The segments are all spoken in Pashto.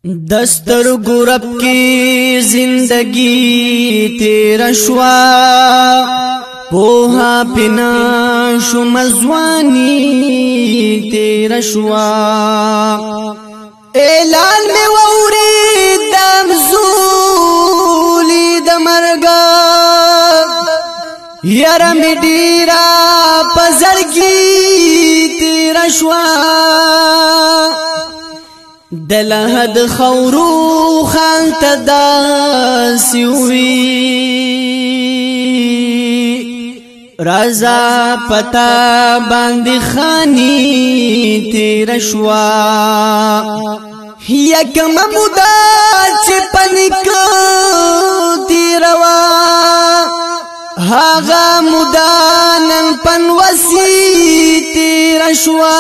دستر گورب کی زندگی تیرا شوا پوها پنا شمزوانی تیرا شوا اعلان میں ووری دم زولی دمرگا یرم ڈیرا پزرگی تیرا شوا دلهد خورو خان تداسیوی رازا پتا باندی خانی تیر شوا یکم مودا چپنک تیروا هاغا مودا نن پنوسی تیر شوا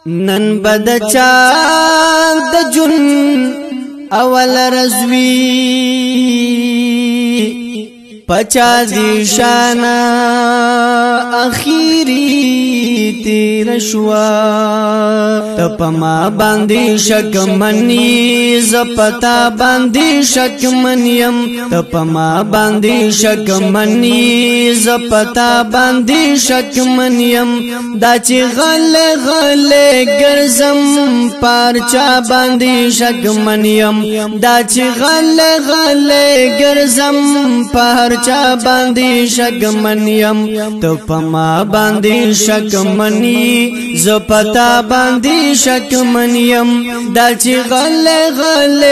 نن بدچا د جن اول رزوی پچا زیشان اخیری تیر شوا تپما باندی شکمنی زپتا باندی شکمنیم تپما باندی شکمنی زپتا باندی شکمنیم دا چی غل غل گرزم پارچا باندی شکمنیم دا چی غل غل گرزم پارچا باندی شکمنیم تو پما باندی شکمنی زپتا باندی شکمنیم دا چی غل غل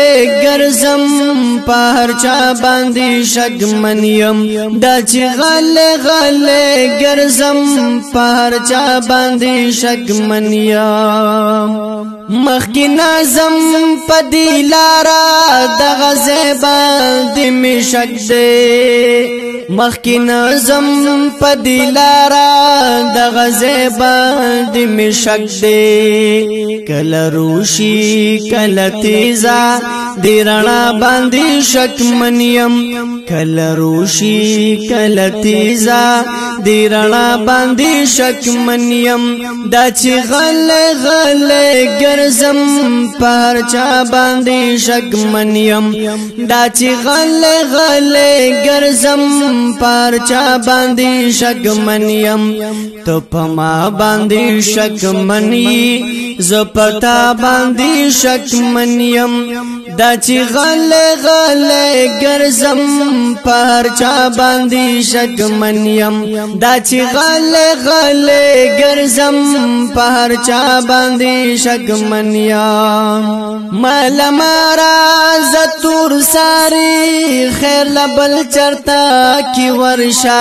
گرزم پارچا باندی شکمنیم دا چی غل غل گرزم پارچا باندی شکمنیم مخی نازم پدی لارا دغزے باندی می شک دے مخی نازم پدی لارا دغزے باندی می شک دے کل روشی کل تیزا دی رنا باندی شکمنیم کل روشی کل تیزا دی رنا باندی شکمنیم دا چی غل غل گرزم پارچا باندی شکمنیم دا چی غل غل گرزم پارچا باندی شکمنیم تو پما باندی شکمنی زپتا باندی شکمنیم دا چی غل غل گرزم پارچا باندی شکمنیم دا چی غل غل گرزم پارچا باندی شکمنیم مال مارا زتور ساری خیر لبل چرتا کی ورشا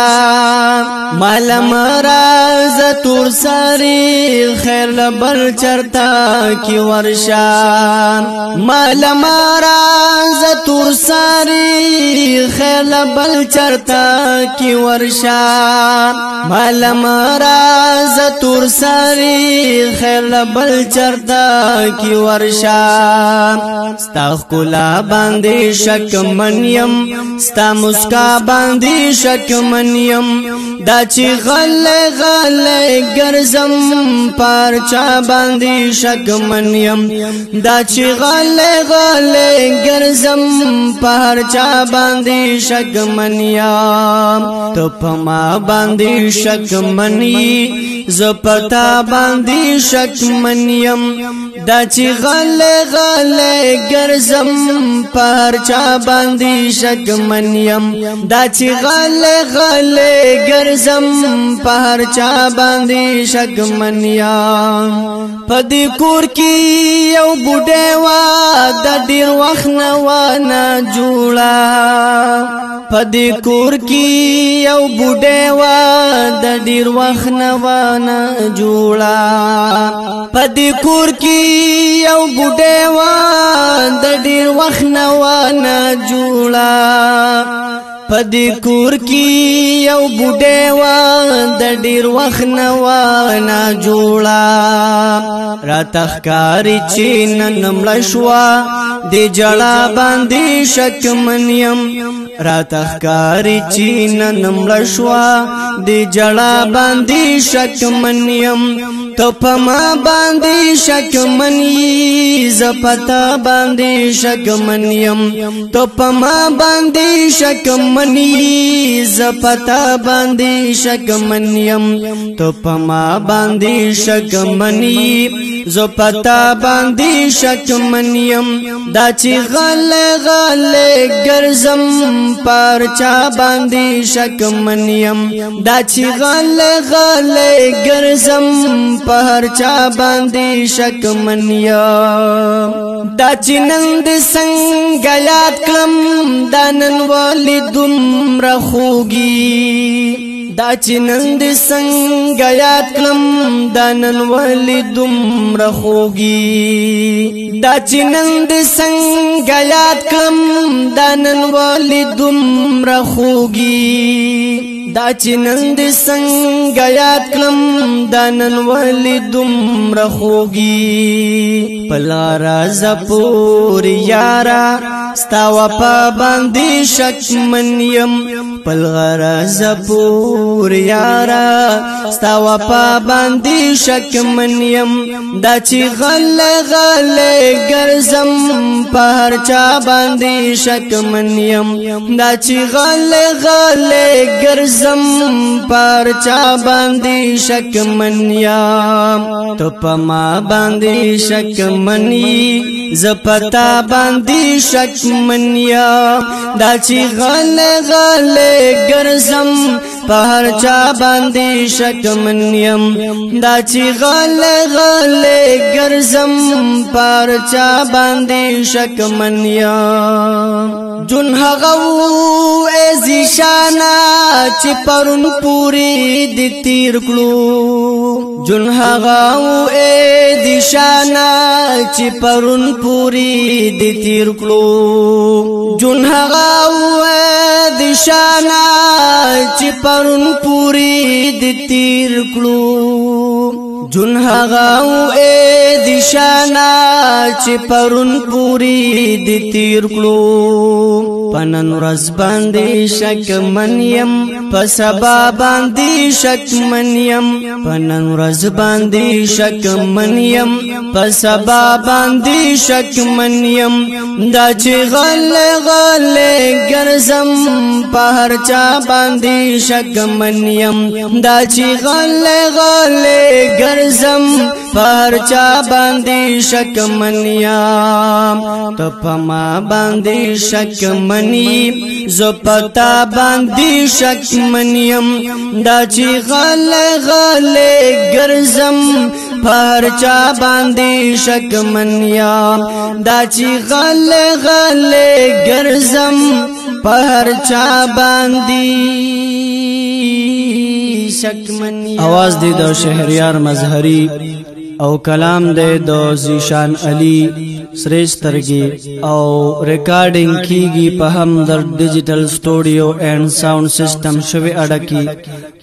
مال مارا زتور ساری خیر لبل چرتا کی ورشا مال مارا زتور ساری خیر لبل چرتا کی ورشا مال مارا زتور ساری خیر لبل چرتا کی ورشا ستا خلا باندې شکمنیم ستا مسکا باندې شکمنیم دا چې غل غل ګرزم پارچا باندې شکمنیم دا چې غل غل ګرزم پارچا باندې شکمنیم تو پما باندې شکمنی زپتا باندې شکمنیم دا چې غل غل گرزم پارچا باندی شکمنیم دا چې غل غل گرزم پارچا باندی شکمنیم پدی کور کی یو بوډه وا د ډیر وخت نه ونه جوړا پدی کور کی یو بوډه وا د ډیر وخت نه ونه جوړا پدی کور کی یو بوډه وا د ډیر وخت نه ونه جوړا پدی کور کی یو بوډه وا د ډیر وخت نه ونه جوړا را تخکاری چې نن مړ شوا د جړا باندې شکمنیم را تخکاری چې نن مړ شوا د جړا باندې شکمنیم تو پما باندې شک منی زپتا باندې شک منیم تو پما باندې شک منی زپتا باندې شک منیم تو پما باندې شک منی زپتا باندې شک منیم دا چې غل ګرځم پرچا باندې شک منیم دا چې غل ګرځم پرچا باندې شک منیم دا چې نن د څنګه یاد کړم دا نن والدم رخوږي دا چې نن د څنګه یاد کړم دا نن والدم رخوږي دا چې نن د څنګه یاد کړم دا نن والدم رخوږي دا چې نن د څنګه یاد کړم دا نن والدم رخوږي پلارا زپور یارا ستا وپا باندې شک منیم پلغرا زپور یارا ستا وپا باندې شک منیم دا چې غل ګرځم په هر چا باندې شک منیم دا چې غل ګرځم پر چا باندې شک منیم تو پما باندې شک منی زپتا باندې شک منیم دا چې غل ګرځم په هر چا باندې شک منیم دا چې غل ګرځم پر چا باندې شک منیم جون هغه زیشان چې پرون پوری د تیر کړو جون هغه زیشان چې پرون پوری د تیر کړو جون هغه زیشان چې پرون پوری د تیر کړو جون هغه زیشان چې پرون پوری د تیر کړو پنن ورځ باندې شک منیم په سبا باندې شک منیم پنن ورځ باندې شک منیم په سبا باندې شک منیم دا چې غل ګرځم په هر چا باندې شک منیم دا چې غل ګرځم په هر چا باندې شک منیم ته پما باندې شک منی زو پتا باندې شک منیم دا چې غل ګرځم پر چا باندې شک منیم دا چې غل ګرځم پر چا باندې شک منیم आवाज دی د شهریار مظهری او کلام دے دو زیشان علی سری سترگی او ریکارڈنگ کیگی په همدرد ڈیجیٹل سٹوڈیو اینڈ ساؤنڈ سسٹم شوی اڑکی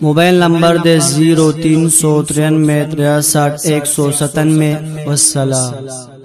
موبائل نمبر دے 0393 63 197 والسلام